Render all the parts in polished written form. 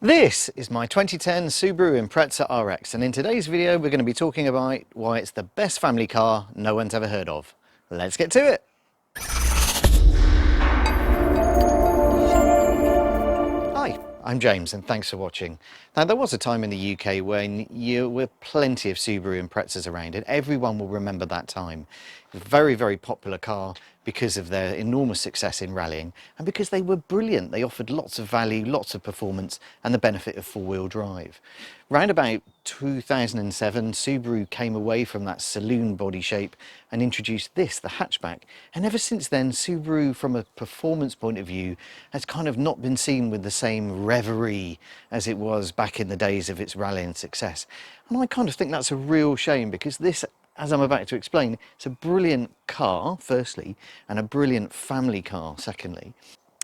This is my 2010 Subaru Impreza RX, and in today's video we're going to be talking about why it's the best family car no one's ever heard of. Let's get to it! Hi, I'm James and thanks for watching. Now there was a time in the UK when there were plenty of Subaru Imprezas around and everyone will remember that time. Very, very popular car because of their enormous success in rallying and because they were brilliant. They offered lots of value, lots of performance and the benefit of four-wheel drive. Round about 2007, Subaru came away from that saloon body shape and introduced this, the hatchback. And ever since then, Subaru, from a performance point of view, has kind of not been seen with the same reverie as it was back in the days of its rallying success. And I kind of think that's a real shame because this, as I'm about to explain, it's a brilliant car, firstly, and a brilliant family car, secondly.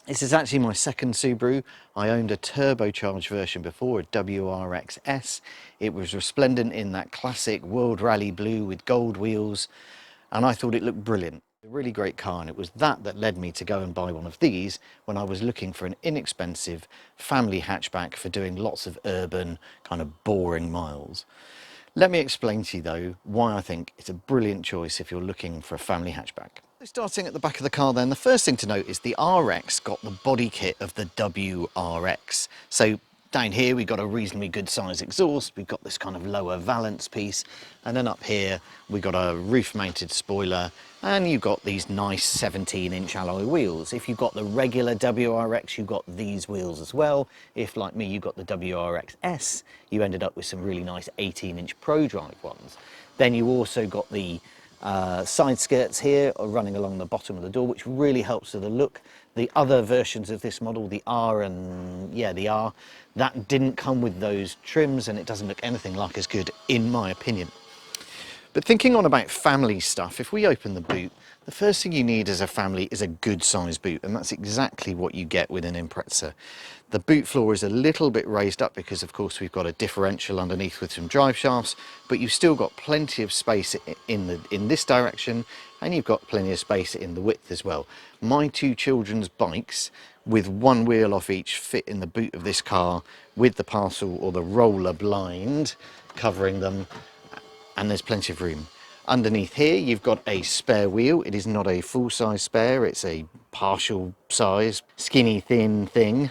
This is actually my second Subaru. I owned a turbocharged version before, a WRX S. It was resplendent in that classic World Rally blue with gold wheels, and I thought it looked brilliant. A really great car, and it was that led me to go and buy one of these when I was looking for an inexpensive family hatchback for doing lots of urban, kind of boring miles. Let me explain to you though why I think it's a brilliant choice if you're looking for a family hatchback. So starting at the back of the car then, the first thing to note is the RX got the body kit of the WRX. So down here we've got a reasonably good size exhaust, we've got this kind of lower valance piece, and then up here we've got a roof mounted spoiler, and you've got these nice 17-inch alloy wheels. If you've got the regular WRX, you've got these wheels as well. If, like me, you've got the WRX S, you ended up with some really nice 18-inch Pro Drive ones. Then you also got the side skirts here are running along the bottom of the door, which really helps with the look. The other versions of this model, the R and the R, that didn't come with those trims and it doesn't look anything like as good in my opinion. But thinking on about family stuff, if we open the boot, the first thing you need as a family is a good sized boot, and that's exactly what you get with an Impreza. The boot floor is a little bit raised up because of course we've got a differential underneath with some drive shafts, but you've still got plenty of space in this direction, and you've got plenty of space in the width as well. My two children's bikes with one wheel off each fit in the boot of this car with the parcel or the roller blind covering them, and there's plenty of room. Underneath here you've got a spare wheel. It is not a full-size spare, it's a partial size, skinny thin thing.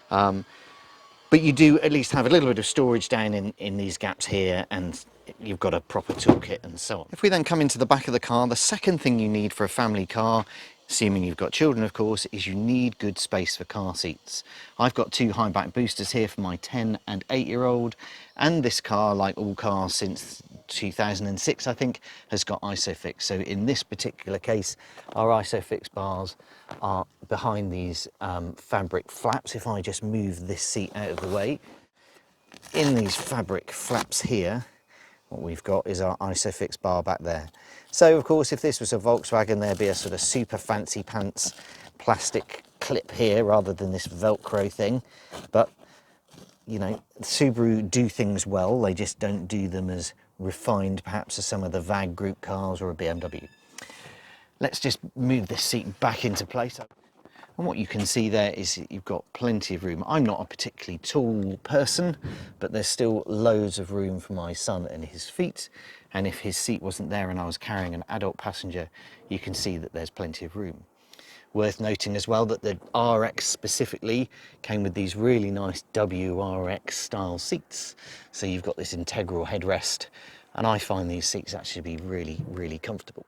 But you do at least have a little bit of storage down in these gaps here, and you've got a proper toolkit and so on. If we then come into the back of the car, the second thing you need for a family car, assuming you've got children of course, is you need good space for car seats. I've got two high back boosters here for my 10 and 8-year-old, and this car, like all cars since 2006 I think, has got ISOFIX. So in this particular case our ISOFIX bars are behind these fabric flaps. If I just move this seat out of the way, in these fabric flaps here, what we've got is our ISOFIX bar back there. So of course if this was a Volkswagen there'd be a sort of super fancy pants plastic clip here rather than this Velcro thing, but you know, Subaru do things well, they just don't do them as refined perhaps as some of the VAG group cars or a BMW. Let's just move this seat back into place. And what you can see there is that you've got plenty of room. I'm not a particularly tall person, but there's still loads of room for my son and his feet. And if his seat wasn't there and I was carrying an adult passenger, you can see that there's plenty of room. Worth noting as well that the RX specifically came with these really nice WRX style seats. So you've got this integral headrest, and I find these seats actually be really, really comfortable.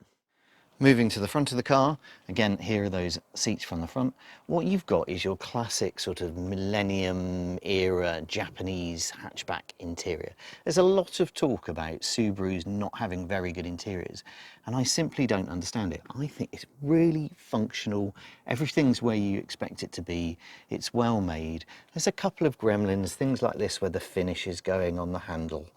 Moving to the front of the car, again, here are those seats from the front. What you've got is your classic sort of millennium era Japanese hatchback interior. There's a lot of talk about Subarus not having very good interiors, and I simply don't understand it. I think it's really functional. Everything's where you expect it to be. It's well made. There's a couple of gremlins, things like this where the finish is going on the handle,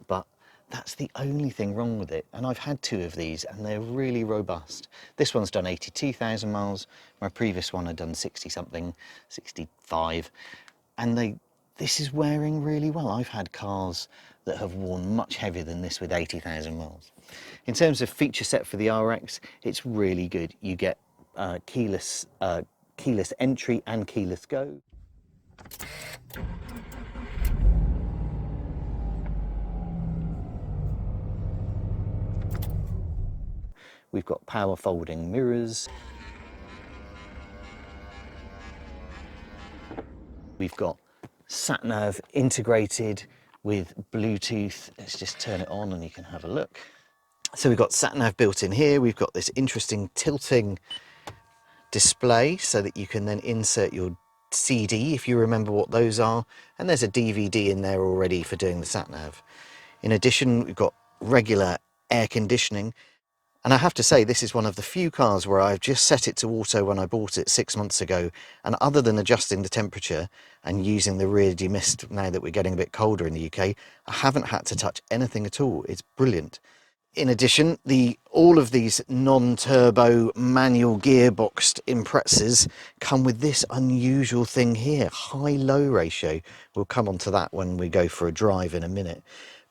but that's the only thing wrong with it, and I've had two of these and they're really robust. This one's done 82,000 miles, my previous one had done 60 something, 65, and this is wearing really well. I've had cars that have worn much heavier than this with 80,000 miles. In terms of feature set for the RX, it's really good. You get keyless entry and keyless go. We've got power folding mirrors. We've got sat-nav integrated with Bluetooth. Let's just turn it on and you can have a look. So we've got sat-nav built in here. We've got this interesting tilting display so that you can then insert your CD if you remember what those are. And there's a DVD in there already for doing the sat-nav. In addition, we've got regular air conditioning. And I have to say, this is one of the few cars where I've just set it to auto when I bought it 6 months ago. And other than adjusting the temperature and using the rear demist now that we're getting a bit colder in the UK, I haven't had to touch anything at all. It's brilliant. In addition, all of these non-turbo manual gearboxed Imprezas come with this unusual thing here, high-low ratio. We'll come on to that when we go for a drive in a minute.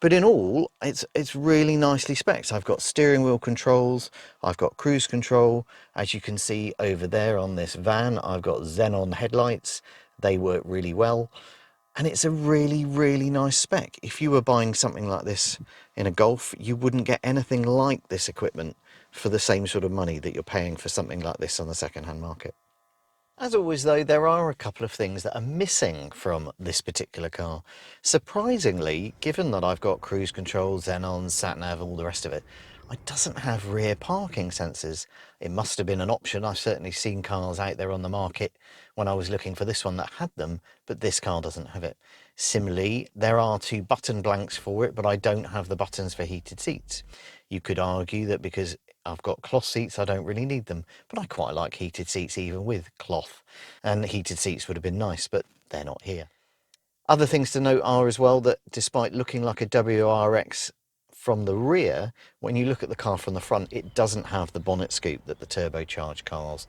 But in all, it's really nicely spec'd. I've got steering wheel controls, I've got cruise control. As you can see over there on this van, I've got xenon headlights. They work really well. And it's a really, really nice spec. If you were buying something like this in a Golf, you wouldn't get anything like this equipment for the same sort of money that you're paying for something like this on the second-hand market. As always though, there are a couple of things that are missing from this particular car. Surprisingly, given that I've got cruise control, xenon, sat-nav, all the rest of it, it doesn't have rear parking sensors. It must have been an option. I've certainly seen cars out there on the market when I was looking for this one that had them, but this car doesn't have it. Similarly, there are 2 button blanks for it, but I don't have the buttons for heated seats. You could argue that because I've got cloth seats, I don't really need them, but I quite like heated seats even with cloth, and heated seats would have been nice, but they're not here. Other things to note are as well that despite looking like a WRX from the rear, when you look at the car from the front, it doesn't have the bonnet scoop that the turbocharged cars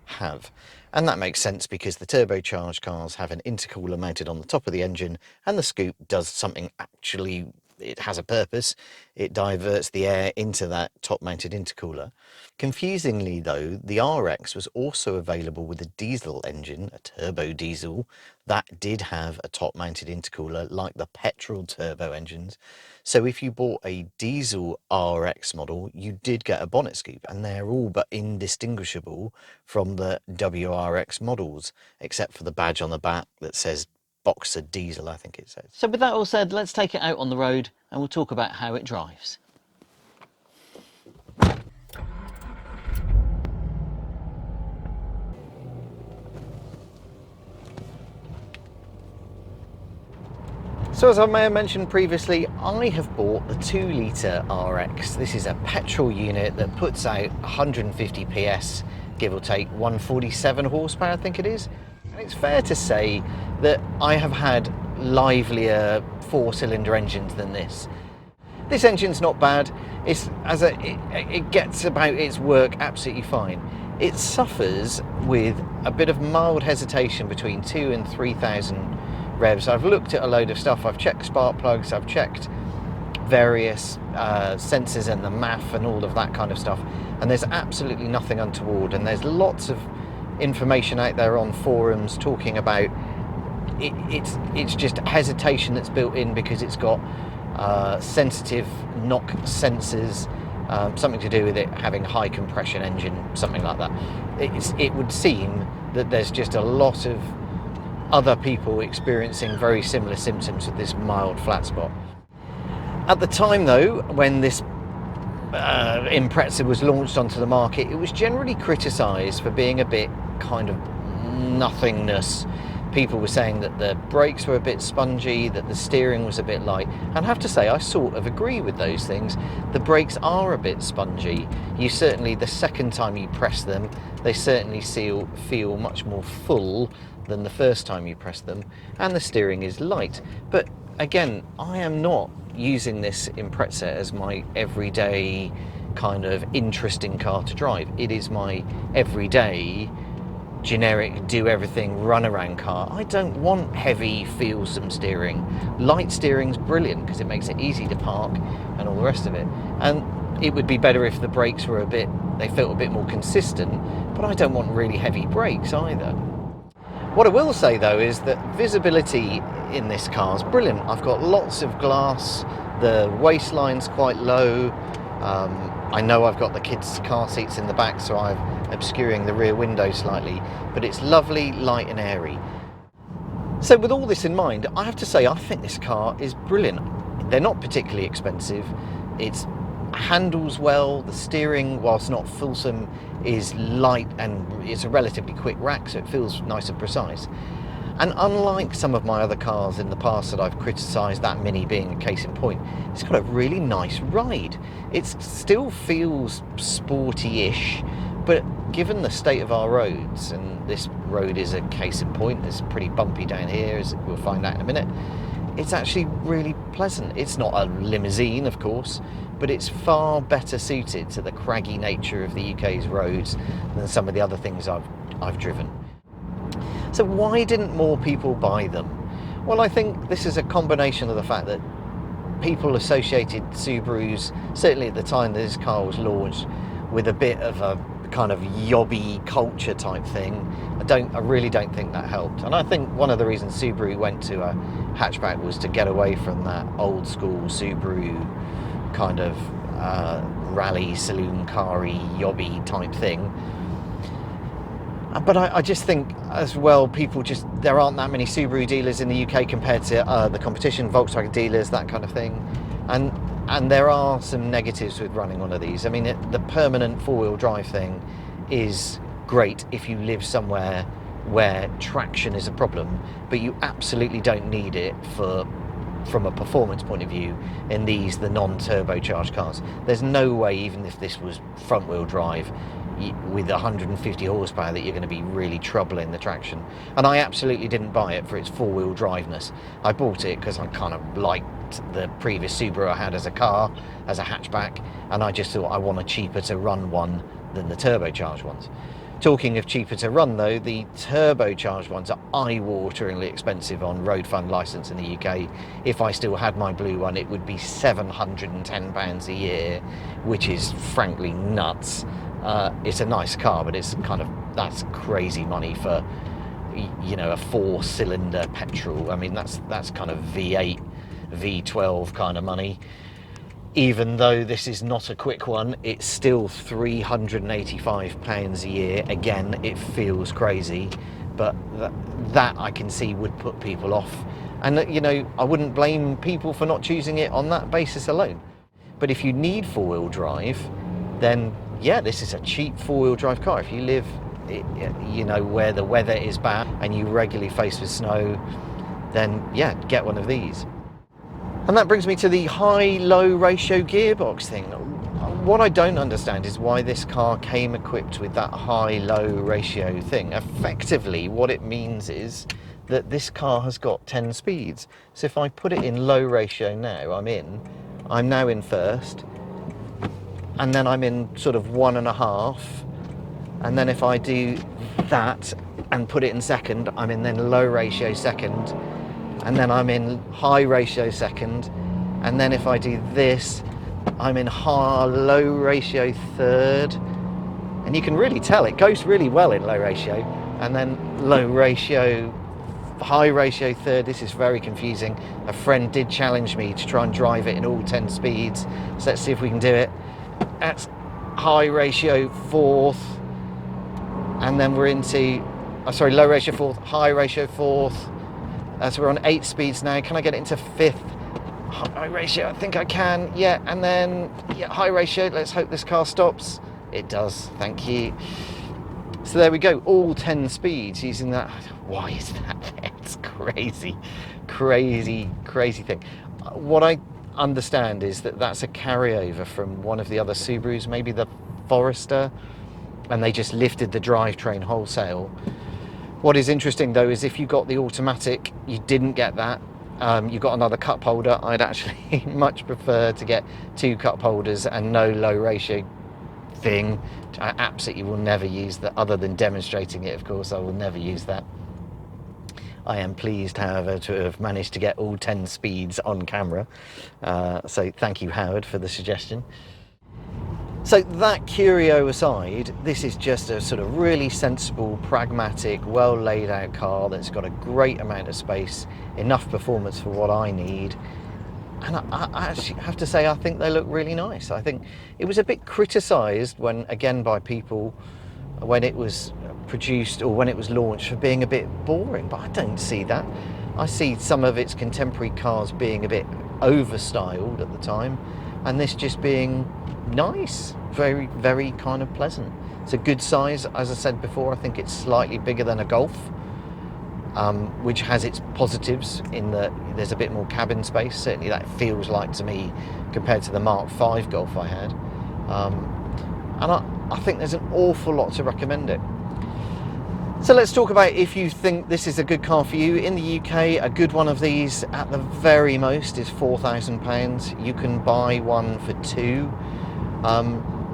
have. And that makes sense because the turbocharged cars have an intercooler mounted on the top of the engine, and the scoop does something actually, it has a purpose. It diverts the air into that top-mounted intercooler. Confusingly though, the RX was also available with a diesel engine, a turbo diesel, that did have a top-mounted intercooler like the petrol turbo engines. So if you bought a diesel RX model, you did get a bonnet scoop, and they're all but indistinguishable from the WRX models, except for the badge on the back that says Boxer diesel, I think it says. So with that all said, let's take it out on the road and we'll talk about how it drives. So as I may have mentioned previously, I have bought the 2-litre RX. This is a petrol unit that puts out 150 PS, give or take 147 horsepower, I think it is. And it's fair to say that I have had livelier 4-cylinder engines than this. This engine's not bad. It gets about its work absolutely fine. It suffers with a bit of mild hesitation between 2,000 and 3,000 revs. I've looked at a load of stuff. I've checked spark plugs, I've checked various sensors and the MAF and all of that kind of stuff, and there's absolutely nothing untoward. And there's lots of information out there on forums talking about it's just hesitation that's built in because it's got sensitive knock sensors, something to do with it having high compression engine, something like that. It would seem that there's just a lot of other people experiencing very similar symptoms with this mild flat spot. At the time though, when this Impreza was launched onto the market, it was generally criticised for being a bit kind of nothingness. People were saying that the brakes were a bit spongy, that the steering was a bit light, and I have to say I sort of agree with those things. The brakes are a bit spongy. You certainly, the second time you press them, they certainly feel much more full than the first time you press them, and the steering is light. But again, I am not using this Impreza as my everyday kind of interesting car to drive. It is my everyday generic do everything run around car. I don't want heavy feelsome steering. Light steering's brilliant because it makes it easy to park and all the rest of it, and it would be better if the brakes were they felt a bit more consistent, but I don't want really heavy brakes either. What I will say though is that visibility in this car is brilliant. I've got lots of glass, the waistline's quite low, I know I've got the kids' car seats in the back, so I'm obscuring the rear window slightly, but it's lovely, light and airy. So with all this in mind, I have to say I think this car is brilliant. They're not particularly expensive. It handles well. The steering, whilst not fulsome, is light and it's a relatively quick rack, so it feels nice and precise. And unlike some of my other cars in the past that I've criticised, that Mini being a case in point, it's got a really nice ride. It still feels sporty-ish, but given the state of our roads, and this road is a case in point, it's pretty bumpy down here, as we'll find out in a minute, it's actually really pleasant. It's not a limousine, of course, but it's far better suited to the craggy nature of the UK's roads than some of the other things I've driven. So why didn't more people buy them? Well, I think this is a combination of the fact that people associated Subarus, certainly at the time that this car was launched, with a bit of a kind of yobby culture type thing. I really don't think that helped. And I think one of the reasons Subaru went to a hatchback was to get away from that old school Subaru kind of rally saloon car-y yobby type thing. But I just think as well, there aren't that many Subaru dealers in the UK compared to the competition, Volkswagen dealers, that kind of thing. And there are some negatives with running one of these. I mean, the permanent four-wheel drive thing is great if you live somewhere where traction is a problem, but you absolutely don't need it from a performance point of view in the non-turbocharged cars. There's no way, even if this was front-wheel drive, with 150 horsepower, that you're going to be really troubling the traction. And I absolutely didn't buy it for its four-wheel driveness. I bought it because I kind of liked the previous Subaru I had as a car, as a hatchback, and I just thought I want a cheaper to run one than the turbocharged ones. Talking of cheaper to run though, the turbocharged ones are eye-wateringly expensive on road fund licence in the UK. If I still had my blue one, it would be £710 a year, which is frankly nuts. It's a nice car, but that's crazy money for, you know, a 4-cylinder petrol. I mean, that's kind of V8, V12 kind of money. Even though this is not a quick one, it's still £385 a year. Again, it feels crazy, but that I can see would put people off. And, you know, I wouldn't blame people for not choosing it on that basis alone. But if you need four-wheel drive, then yeah, this is a cheap four-wheel drive car. If you live, you know, where the weather is bad and you regularly face with snow, then yeah, get one of these. And that brings me to the high-low ratio gearbox thing. What I don't understand is why this car came equipped with that high-low ratio thing. Effectively, what it means is that this car has got 10 speeds. So if I put it in low ratio now, I'm now in first, and then I'm in sort of 1.5, and then if I do that and put it in second, I'm in then low ratio second, and then I'm in high ratio second, and then if I do this, I'm in low ratio third, and you can really tell it goes really well in low ratio, and then high ratio third. This is very confusing. A friend did challenge me to try and drive it in all 10 speeds, so let's see if we can do it. That's high ratio fourth, and then we're into low ratio fourth, high ratio fourth. So we're on 8 speeds now. Can I get it into fifth? High ratio, I think I can. Yeah, and then yeah, high ratio. Let's hope this car stops. It does, thank you. So there we go, all 10 speeds using that. Why is that there? It's crazy, crazy, crazy thing. What I understand is that that's a carryover from one of the other Subarus, maybe the Forester, and they just lifted the drivetrain wholesale. What is interesting though is if you got the automatic, you didn't get that. You got another cup holder. I'd actually much prefer to get 2 cup holders and no low ratio thing. I absolutely will never use that, other than demonstrating it, of course. I will never use that. I am pleased, however, to have managed to get all 10 speeds on camera. So thank you, Howard, for the suggestion. So that curio aside, this is just a sort of really sensible, pragmatic, well laid out car that's got a great amount of space, enough performance for what I need. And I actually have to say, I think they look really nice. I think it was a bit criticised when, again, by people when it was produced or when it was launched for being a bit boring, but I don't see that. I see some of its contemporary cars being a bit overstyled at the time, and this just being nice, very, very kind of pleasant. It's a good size, as I said before. I think it's slightly bigger than a Golf, which has its positives in that there's a bit more cabin space. Certainly that feels like to me compared to the Mark V Golf I had. And I think there's an awful lot to recommend it. So let's talk about if you think this is a good car for you. In the UK, a good one of these at the very most is £4,000. You can buy one for two.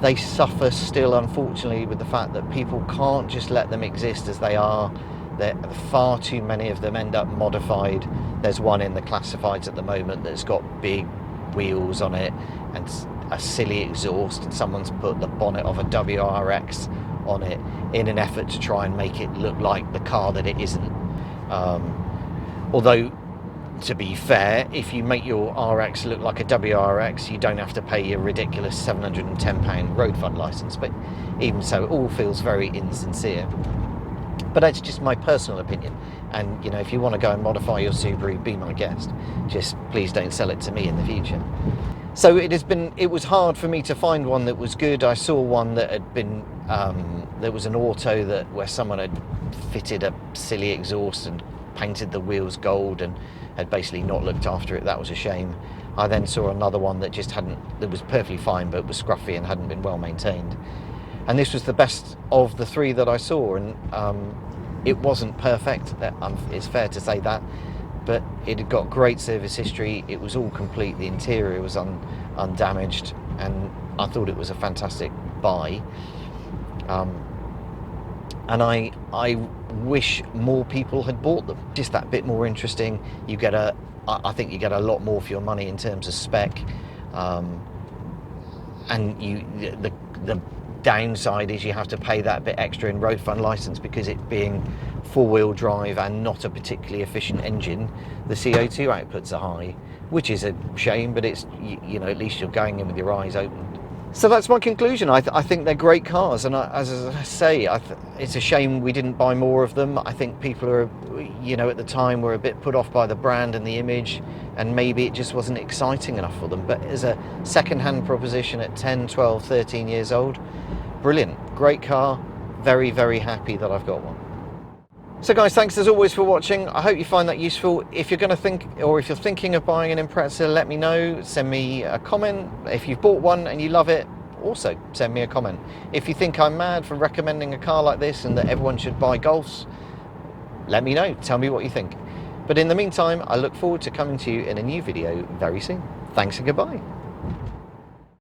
They suffer still, unfortunately, with the fact that people can't just let them exist as they are. Far too many of them end up modified. There's one in the classifieds at the moment that's got big wheels on it and a silly exhaust, and someone's put the bonnet of a WRX on it in an effort to try and make it look like the car that it isn't. Although, to be fair, if you make your RX look like a WRX, you don't have to pay your ridiculous £710 road fund licence, but even so, it all feels very insincere. But that's just my personal opinion, and you know, if you want to go and modify your Subaru, be my guest. Just please don't sell it to me in the future. So it was hard for me to find one that was good. I saw one that had been, there was an auto where someone had fitted a silly exhaust and painted the wheels gold and had basically not looked after it. That was a shame. I then saw another one that was perfectly fine, but was scruffy and hadn't been well maintained. And this was the best of the three that I saw, and it wasn't perfect, it's fair to say that, but it had got great service history. It was all complete, the interior was undamaged, and I thought it was a fantastic buy. And I wish more people had bought them. Just that bit more interesting. I think you get a lot more for your money in terms of spec, and the downside is you have to pay that bit extra in road fund license, because it being four-wheel drive and not a particularly efficient engine, the CO2 outputs are high, which is a shame, but it's, you know, at least you're going in with your eyes open. So that's my conclusion. I think they're great cars, and as I say, it's a shame we didn't buy more of them. I think people are, you know, at the time were a bit put off by the brand and the image, and maybe it just wasn't exciting enough for them. But as a second-hand proposition at 10, 12, 13 years old, brilliant, great car, very, very happy that I've got one. So guys, thanks as always for watching. I hope you find that useful. If you're going to think, or if you're thinking of buying an Impreza, let me know. Send me a comment. If you've bought one and you love it, also send me a comment. If you think I'm mad for recommending a car like this and that everyone should buy Golfs, let me know. Tell me what you think. But in the meantime, I look forward to coming to you in a new video very soon. Thanks and goodbye.